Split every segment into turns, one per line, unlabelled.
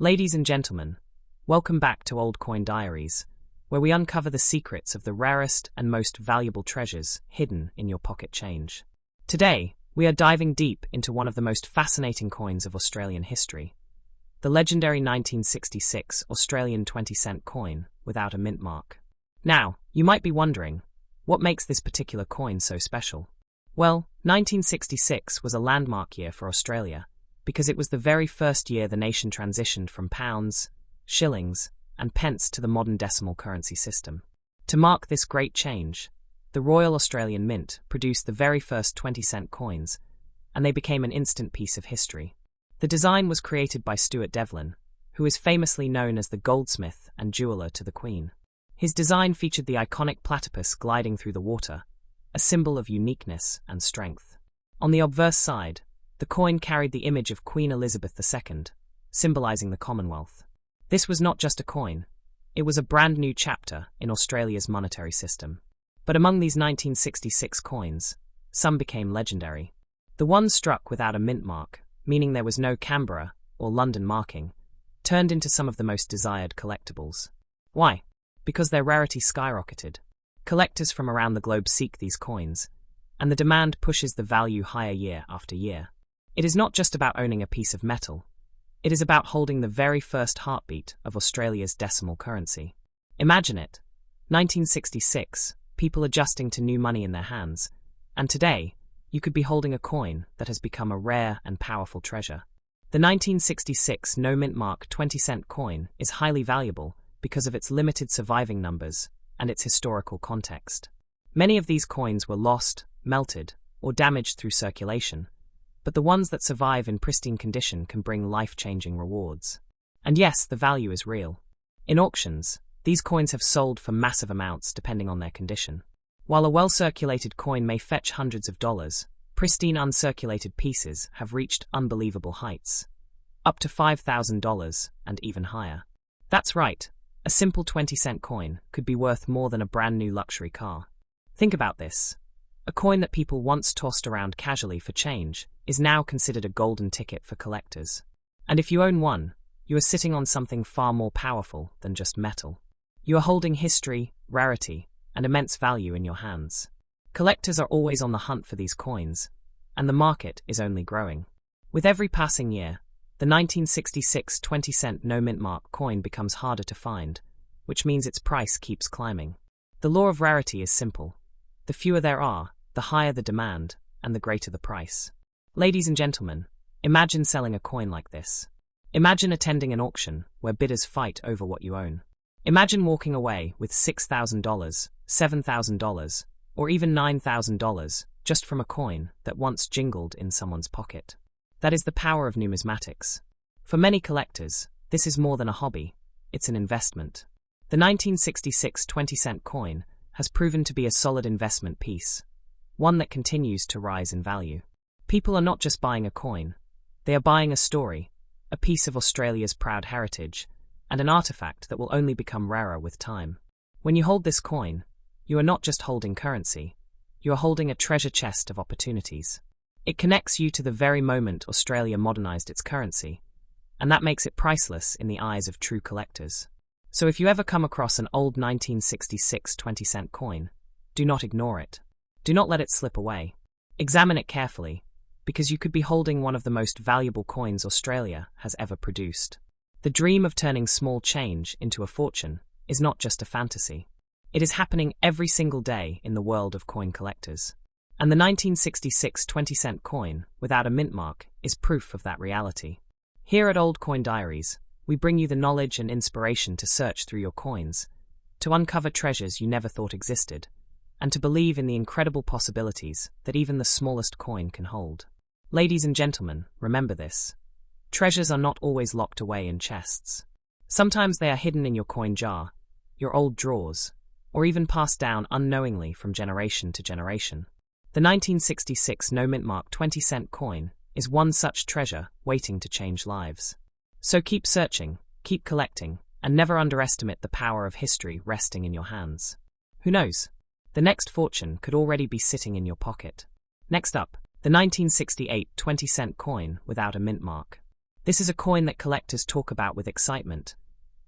Ladies and gentlemen, welcome back to Old Coin Diaries, where we uncover the secrets of the rarest and most valuable treasures hidden in your pocket change. Today, we are diving deep into one of the most fascinating coins of Australian history, the legendary 1966 Australian 20-cent coin without a mint mark. Now, you might be wondering, what makes this particular coin so special? Well, 1966 was a landmark year for Australia, because it was the very first year the nation transitioned from pounds, shillings, and pence to the modern decimal currency system. To mark this great change, the Royal Australian Mint produced the very first 20-cent coins, and they became an instant piece of history. The design was created by Stuart Devlin, who is famously known as the goldsmith and jeweller to the Queen. His design featured the iconic platypus gliding through the water, a symbol of uniqueness and strength. On the obverse side, the coin carried the image of Queen Elizabeth II, symbolizing the Commonwealth. This was not just a coin, it was a brand new chapter in Australia's monetary system. But among these 1966 coins, some became legendary. The ones struck without a mint mark, meaning there was no Canberra or London marking, turned into some of the most desired collectibles. Why? Because their rarity skyrocketed. Collectors from around the globe seek these coins, and the demand pushes the value higher year after year. It is not just about owning a piece of metal. It is about holding the very first heartbeat of Australia's decimal currency. Imagine it. 1966, people adjusting to new money in their hands, and today, you could be holding a coin that has become a rare and powerful treasure. The 1966 no-mint mark 20-cent coin is highly valuable because of its limited surviving numbers and its historical context. Many of these coins were lost, melted, or damaged through circulation, but the ones that survive in pristine condition can bring life-changing rewards. And yes, the value is real. In auctions, these coins have sold for massive amounts depending on their condition. While a well-circulated coin may fetch hundreds of dollars, pristine uncirculated pieces have reached unbelievable heights, up to $5,000 and even higher. That's right, a simple 20-cent coin could be worth more than a brand new luxury car. Think about this. A coin that people once tossed around casually for change is now considered a golden ticket for collectors. And if you own one, you are sitting on something far more powerful than just metal. You are holding history, rarity, and immense value in your hands. Collectors are always on the hunt for these coins, and the market is only growing. With every passing year, the 1966 20-cent no-mint mark coin becomes harder to find, which means its price keeps climbing. The law of rarity is simple. The fewer there are, the higher the demand, and the greater the price. Ladies and gentlemen, imagine selling a coin like this. Imagine attending an auction where bidders fight over what you own. Imagine walking away with $6,000, $7,000, or even $9,000 just from a coin that once jingled in someone's pocket. That is the power of numismatics. For many collectors, this is more than a hobby, it's an investment. The 1966 20-cent coin has proven to be a solid investment piece, one that continues to rise in value. People are not just buying a coin, they are buying a story, a piece of Australia's proud heritage, and an artifact that will only become rarer with time. When you hold this coin, you are not just holding currency, you are holding a treasure chest of opportunities. It connects you to the very moment Australia modernized its currency, and that makes it priceless in the eyes of true collectors. So if you ever come across an old 1966 20-cent coin, do not ignore it. Do not let it slip away. Examine it carefully, because you could be holding one of the most valuable coins Australia has ever produced. The dream of turning small change into a fortune is not just a fantasy. It is happening every single day in the world of coin collectors. And the 1966 20-cent coin without a mint mark is proof of that reality. Here at Old Coin Diaries, we bring you the knowledge and inspiration to search through your coins, to uncover treasures you never thought existed, and to believe in the incredible possibilities that even the smallest coin can hold. Ladies and gentlemen, remember this. Treasures are not always locked away in chests. Sometimes they are hidden in your coin jar, your old drawers, or even passed down unknowingly from generation to generation. The 1966 no-mint mark 20-cent coin is one such treasure waiting to change lives. So keep searching, keep collecting, and never underestimate the power of history resting in your hands. Who knows? The next fortune could already be sitting in your pocket. Next up, the 1968 20-cent coin without a mint mark. This is a coin that collectors talk about with excitement,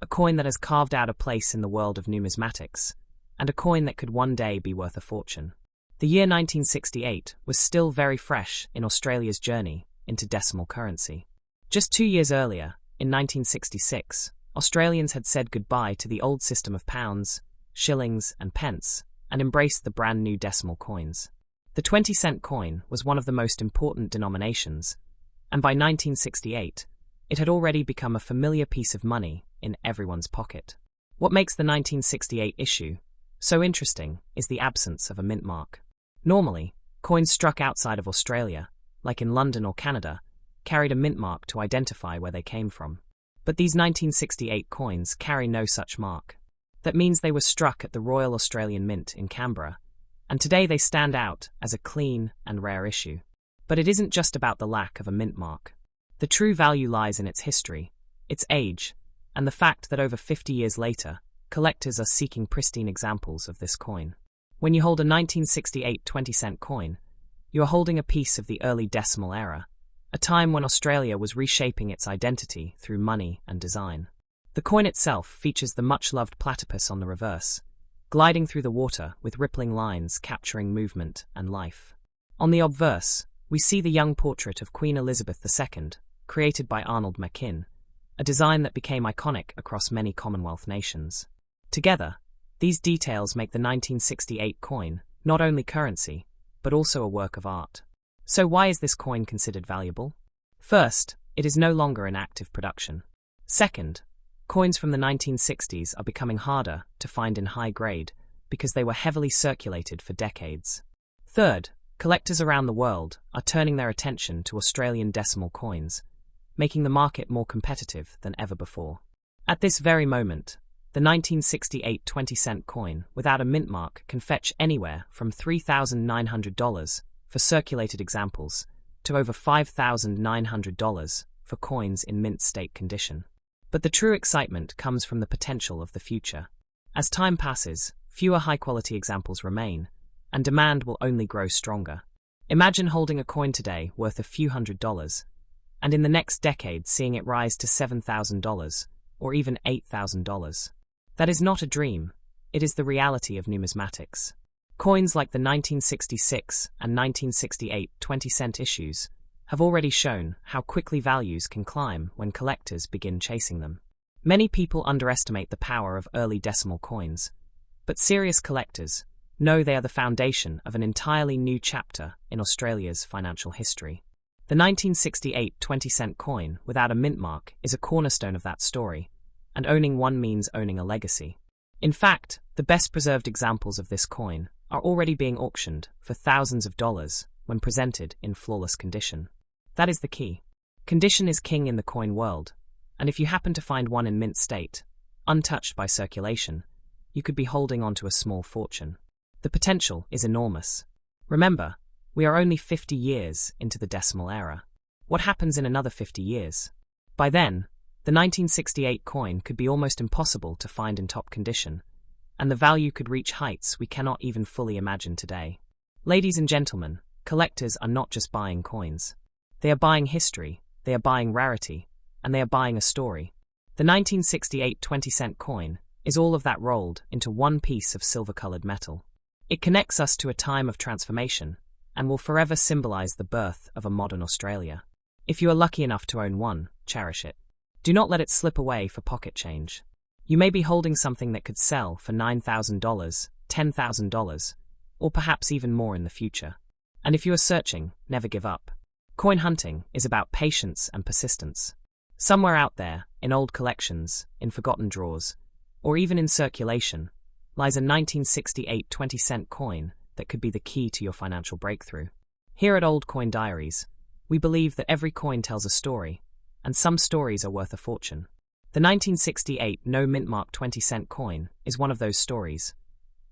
a coin that has carved out a place in the world of numismatics, and a coin that could one day be worth a fortune. The year 1968 was still very fresh in Australia's journey into decimal currency. Just 2 years earlier, in 1966, Australians had said goodbye to the old system of pounds, shillings, and pence, and embraced the brand new decimal coins. The 20-cent coin was one of the most important denominations, and by 1968, it had already become a familiar piece of money in everyone's pocket. What makes the 1968 issue so interesting is the absence of a mint mark. Normally, coins struck outside of Australia, like in London or Canada, carried a mint mark to identify where they came from. But these 1968 coins carry no such mark. That means they were struck at the Royal Australian Mint in Canberra, and today they stand out as a clean and rare issue. But it isn't just about the lack of a mint mark. The true value lies in its history, its age, and the fact that over 50 years later, collectors are seeking pristine examples of this coin. When you hold a 1968 20-cent coin, you are holding a piece of the early decimal era, a time when Australia was reshaping its identity through money and design. The coin itself features the much-loved platypus on the reverse, gliding through the water with rippling lines capturing movement and life. On the obverse, we see the young portrait of Queen Elizabeth II, created by Arnold Machin, a design that became iconic across many Commonwealth nations. Together, these details make the 1968 coin not only currency, but also a work of art. So why is this coin considered valuable? First, it is no longer in active production. Second, coins from the 1960s are becoming harder to find in high grade because they were heavily circulated for decades. Third, collectors around the world are turning their attention to Australian decimal coins, making the market more competitive than ever before. At this very moment, the 1968 20-cent coin without a mint mark can fetch anywhere from $3,900 for circulated examples to over $5,900 for coins in mint state condition. But the true excitement comes from the potential of the future. As time passes, fewer high-quality examples remain, and demand will only grow stronger. Imagine holding a coin today worth a few $100s, and in the next decade seeing it rise to $7,000 or even $8,000. That is not a dream, it is the reality of numismatics. Coins like the 1966 and 1968 20-cent issues have already shown how quickly values can climb when collectors begin chasing them. Many people underestimate the power of early decimal coins, but serious collectors know they are the foundation of an entirely new chapter in Australia's financial history. The 1968 20-cent coin without a mint mark is a cornerstone of that story, and owning one means owning a legacy. In fact, the best-preserved examples of this coin are already being auctioned for thousands of dollars when presented in flawless condition. That is the key. Condition is king in the coin world, and if you happen to find one in mint state, untouched by circulation, you could be holding onto a small fortune. The potential is enormous. Remember, we are only 50 years into the decimal era. What happens in another 50 years? By then, the 1968 coin could be almost impossible to find in top condition, and the value could reach heights we cannot even fully imagine today. Ladies and gentlemen, collectors are not just buying coins. They are buying history, they are buying rarity, and they are buying a story. The 1968 20-cent coin is all of that rolled into one piece of silver-colored metal. It connects us to a time of transformation, and will forever symbolize the birth of a modern Australia. If you are lucky enough to own one, cherish it. Do not let it slip away for pocket change. You may be holding something that could sell for $9,000, $10,000, or perhaps even more in the future. And if you are searching, never give up. Coin hunting is about patience and persistence. Somewhere out there, in old collections, in forgotten drawers, or even in circulation, lies a 1968 20-cent coin that could be the key to your financial breakthrough. Here at Old Coin Diaries, we believe that every coin tells a story, and some stories are worth a fortune. The 1968 no mint mark 20-cent coin is one of those stories,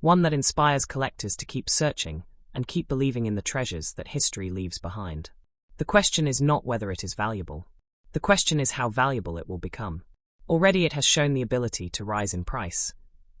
one that inspires collectors to keep searching and keep believing in the treasures that history leaves behind. The question is not whether it is valuable. The question is how valuable it will become. Already it has shown the ability to rise in price,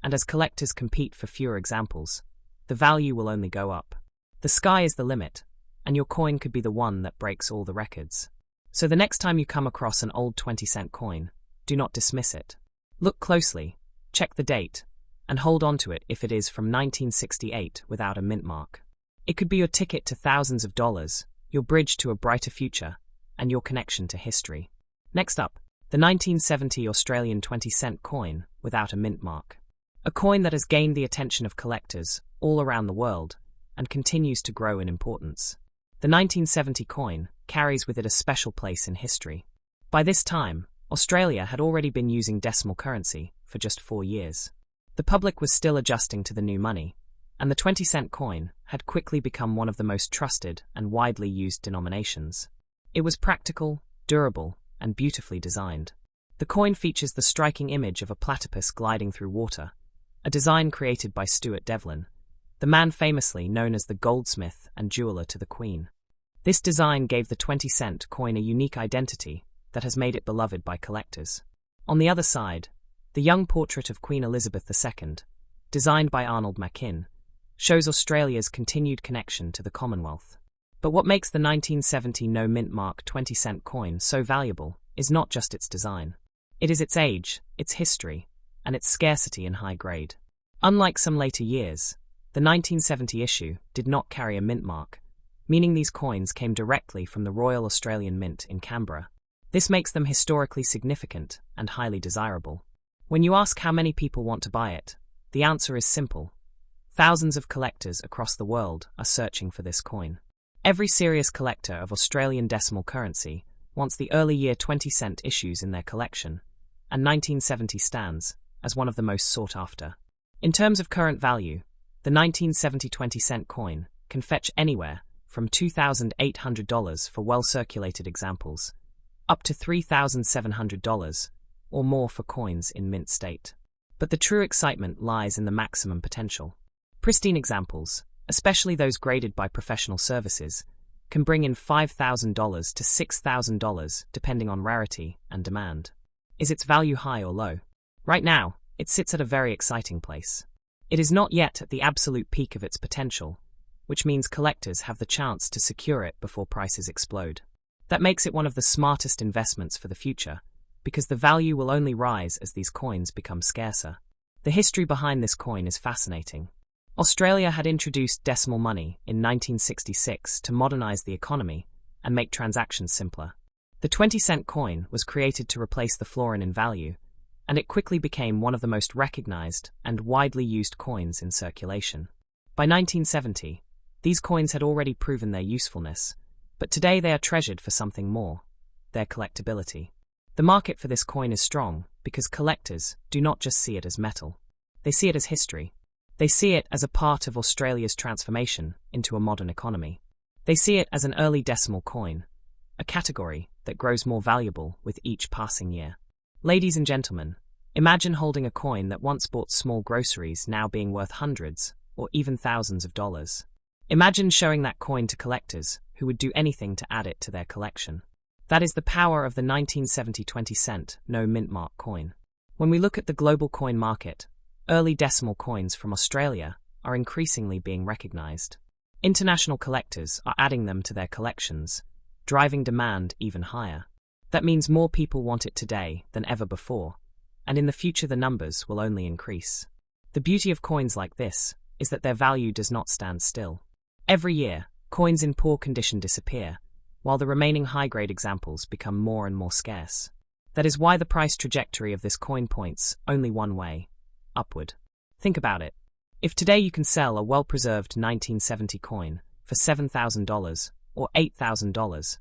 and as collectors compete for fewer examples, the value will only go up. The sky is the limit, and your coin could be the one that breaks all the records. So the next time you come across an old 20-cent coin, do not dismiss it. Look closely, check the date, and hold on to it if it is from 1968 without a mint mark. It could be your ticket to thousands of dollars, your bridge to a brighter future, and your connection to history. Next up, the 1970 Australian 20-cent coin without a mint mark. A coin that has gained the attention of collectors all around the world and continues to grow in importance. The 1970 coin carries with it a special place in history. By this time, Australia had already been using decimal currency for just 4 years. The public was still adjusting to the new money, and the 20-cent coin had quickly become one of the most trusted and widely used denominations. It was practical, durable, and beautifully designed. The coin features the striking image of a platypus gliding through water, a design created by Stuart Devlin, the man famously known as the goldsmith and jeweler to the Queen. This design gave the 20-cent coin a unique identity that has made it beloved by collectors. On the other side, the young portrait of Queen Elizabeth II, designed by Arnold Machin, shows Australia's continued connection to the Commonwealth. But what makes the 1970 no mint mark 20-cent coin so valuable is not just its design. It is its age, its history, and its scarcity in high grade. Unlike some later years, the 1970 issue did not carry a mint mark, meaning these coins came directly from the Royal Australian Mint in Canberra. This makes them historically significant and highly desirable. When you ask how many people want to buy it, the answer is simple. Thousands of collectors across the world are searching for this coin. Every serious collector of Australian decimal currency wants the early year 20-cent issues in their collection, and 1970 stands as one of the most sought after. In terms of current value, the 1970 20-cent coin can fetch anywhere from $2,800 for well-circulated examples, up to $3,700 or more for coins in mint state. But the true excitement lies in the maximum potential. Pristine examples, especially those graded by professional services, can bring in $5,000 to $6,000 depending on rarity and demand. Is its value high or low? Right now, it sits at a very exciting place. It is not yet at the absolute peak of its potential, which means collectors have the chance to secure it before prices explode. That makes it one of the smartest investments for the future, because the value will only rise as these coins become scarcer. The history behind this coin is fascinating. Australia had introduced decimal money in 1966 to modernize the economy and make transactions simpler. The 20-cent coin was created to replace the florin in value, and it quickly became one of the most recognized and widely used coins in circulation. By 1970, these coins had already proven their usefulness, but today they are treasured for something more: their collectability. The market for this coin is strong because collectors do not just see it as metal. They see it as history. They see it as a part of Australia's transformation into a modern economy. They see it as an early decimal coin, a category that grows more valuable with each passing year. Ladies and gentlemen, imagine holding a coin that once bought small groceries now being worth hundreds or even thousands of dollars. Imagine showing that coin to collectors who would do anything to add it to their collection. That is the power of the 1970 20-cent no mint mark coin. When we look at the global coin market, early decimal coins from Australia are increasingly being recognized. International collectors are adding them to their collections, driving demand even higher. That means more people want it today than ever before, and in the future the numbers will only increase. The beauty of coins like this is that their value does not stand still. Every year, coins in poor condition disappear, while the remaining high-grade examples become more and more scarce. That is why the price trajectory of this coin points only one way: upward. Think about it. If today you can sell a well-preserved 1970 coin for $7,000 or $8,000,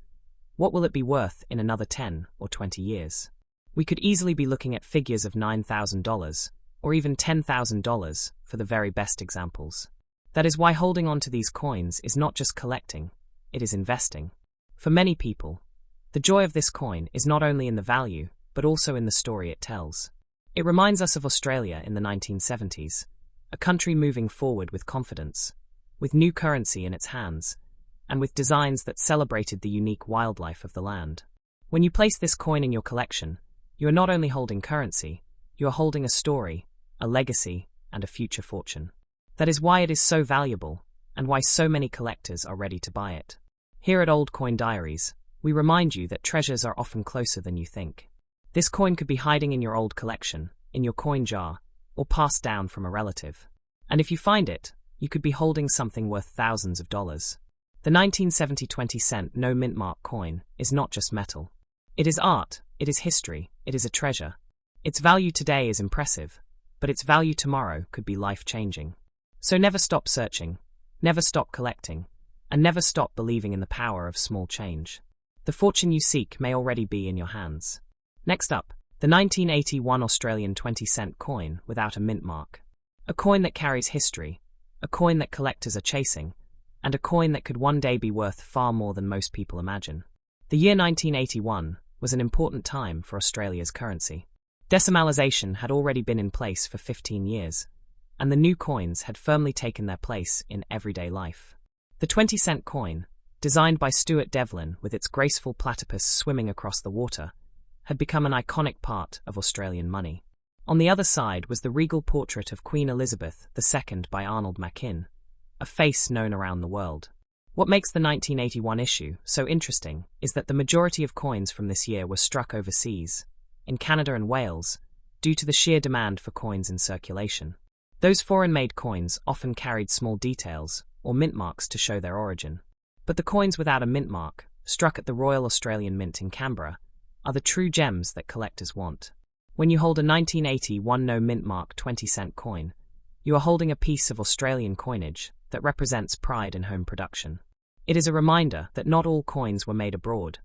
what will it be worth in another 10 or 20 years? We could easily be looking at figures of $9,000 or even $10,000 for the very best examples. That is why holding on to these coins is not just collecting, it is investing. For many people, the joy of this coin is not only in the value, but also in the story it tells. It reminds us of Australia in the 1970s, a country moving forward with confidence, with new currency in its hands, and with designs that celebrated the unique wildlife of the land. When you place this coin in your collection, you are not only holding currency, you are holding a story, a legacy, and a future fortune. That is why it is so valuable, and why so many collectors are ready to buy it. Here at Old Coin Diaries, we remind you that treasures are often closer than you think. This coin could be hiding in your old collection, in your coin jar, or passed down from a relative. And if you find it, you could be holding something worth thousands of dollars. The 1970 20-cent no mintmark coin is not just metal. It is art, it is history, it is a treasure. Its value today is impressive, but its value tomorrow could be life-changing. So never stop searching, never stop collecting, and never stop believing in the power of small change. The fortune you seek may already be in your hands. Next up, the 1981 Australian 20-cent coin without a mint mark. A coin that carries history, a coin that collectors are chasing, and a coin that could one day be worth far more than most people imagine. The year 1981 was an important time for Australia's currency. Decimalisation had already been in place for 15 years, and the new coins had firmly taken their place in everyday life. The 20-cent coin, designed by Stuart Devlin with its graceful platypus swimming across the water, had become an iconic part of Australian money. On the other side was the regal portrait of Queen Elizabeth II by Arnold Machin, a face known around the world. What makes the 1981 issue so interesting is that the majority of coins from this year were struck overseas, in Canada and Wales, due to the sheer demand for coins in circulation. Those foreign-made coins often carried small details or mint marks to show their origin. But the coins without a mint mark, struck at the Royal Australian Mint in Canberra, are the true gems that collectors want. When you hold a 1981 no mint mark 20-cent coin, you are holding a piece of Australian coinage that represents pride in home production. It is a reminder that not all coins were made abroad,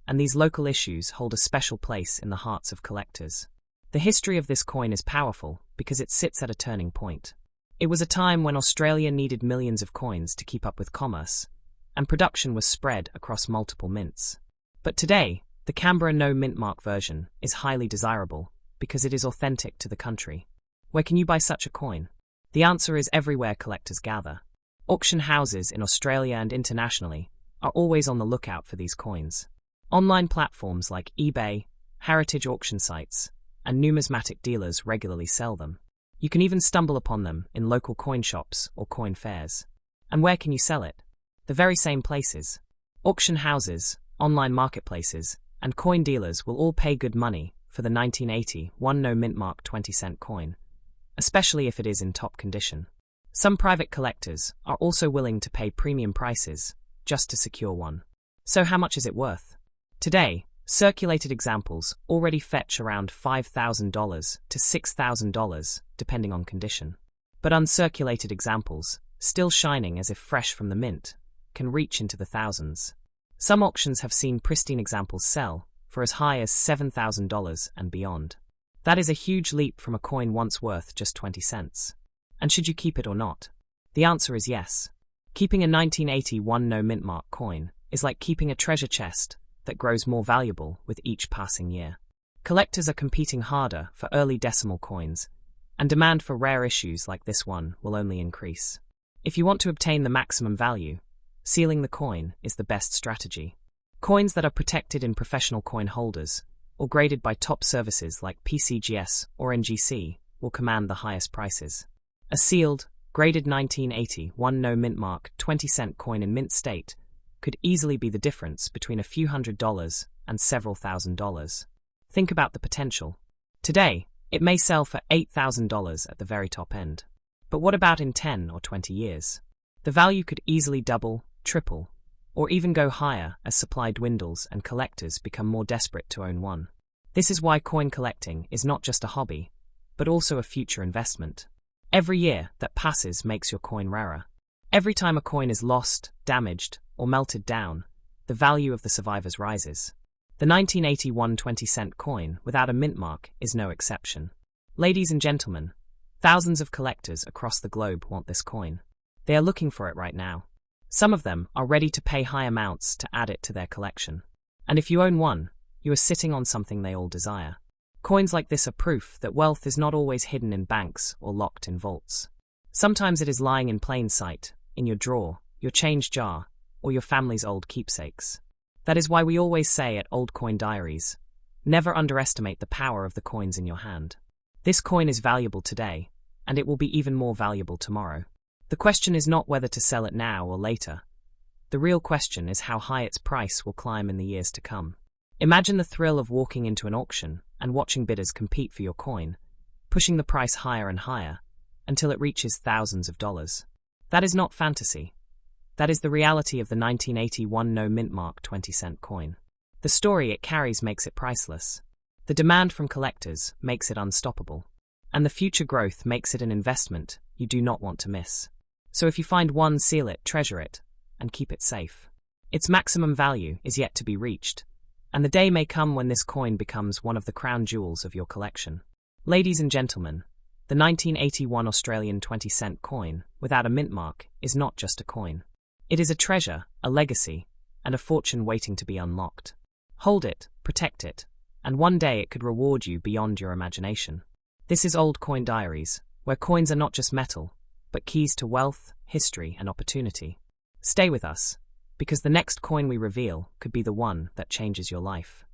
and these local issues hold a special place in the hearts of collectors. The history of this coin is powerful because it sits at a turning point. It was a time when Australia needed millions of coins to keep up with commerce, and production was spread across multiple mints. But today, the Canberra no mint mark version is highly desirable because it is authentic to the country. Where can you buy such a coin? The answer is everywhere collectors gather. Auction houses in Australia and internationally are always on the lookout for these coins. Online platforms like eBay, heritage auction sites, and numismatic dealers regularly sell them. You can even stumble upon them in local coin shops or coin fairs. And where can you sell it? The very same places. Auction houses, online marketplaces, and coin dealers will all pay good money for the 1981 no mint mark 20-cent coin, especially if it is in top condition. Some private collectors are also willing to pay premium prices just to secure one. So how much is it worth? Today, circulated examples already fetch around $5,000 to $6,000 depending on condition. But uncirculated examples, still shining as if fresh from the mint, can reach into the thousands. Some auctions have seen pristine examples sell for as high as $7,000 and beyond. That is a huge leap from a coin once worth just 20 cents. And should you keep it or not? The answer is yes. Keeping a 1981 no mint mark coin is like keeping a treasure chest that grows more valuable with each passing year. Collectors are competing harder for early decimal coins, and demand for rare issues like this one will only increase. If you want to obtain the maximum value, sealing the coin is the best strategy. Coins that are protected in professional coin holders or graded by top services like PCGS or NGC will command the highest prices. A sealed, graded 1981 no mint mark 20-cent coin in mint state could easily be the difference between a few $100s and several $1,000s. Think about the potential. Today, it may sell for $8,000 at the very top end. But what about in 10 or 20 years? The value could easily double, triple, or even go higher as supply dwindles and collectors become more desperate to own one. This is why coin collecting is not just a hobby, but also a future investment. Every year that passes makes your coin rarer. Every time a coin is lost, damaged, or melted down, the value of the survivors rises. The 1981 20-cent coin without a mint mark is no exception. Ladies and gentlemen, thousands of collectors across the globe want this coin. They are looking for it right now. Some of them are ready to pay high amounts to add it to their collection. And if you own one, you are sitting on something they all desire. Coins like this are proof that wealth is not always hidden in banks or locked in vaults. Sometimes it is lying in plain sight, in your drawer, your change jar, or your family's old keepsakes. That is why we always say at Old Coin Diaries, never underestimate the power of the coins in your hand. This coin is valuable today, and it will be even more valuable tomorrow. The question is not whether to sell it now or later. The real question is how high its price will climb in the years to come. Imagine the thrill of walking into an auction and watching bidders compete for your coin, pushing the price higher and higher, until it reaches thousands of dollars. That is not fantasy. That is the reality of the 1981 no mintmark 20-cent coin. The story it carries makes it priceless. The demand from collectors makes it unstoppable. And the future growth makes it an investment you do not want to miss. So if you find one, seal it, treasure it, and keep it safe. Its maximum value is yet to be reached, and the day may come when this coin becomes one of the crown jewels of your collection. Ladies and gentlemen, the 1981 Australian 20-cent coin, without a mintmark, is not just a coin. It is a treasure, a legacy, and a fortune waiting to be unlocked. Hold it, protect it, and one day it could reward you beyond your imagination. This is Old Coin Diaries, where coins are not just metal, but keys to wealth, history, and opportunity. Stay with us, because the next coin we reveal could be the one that changes your life.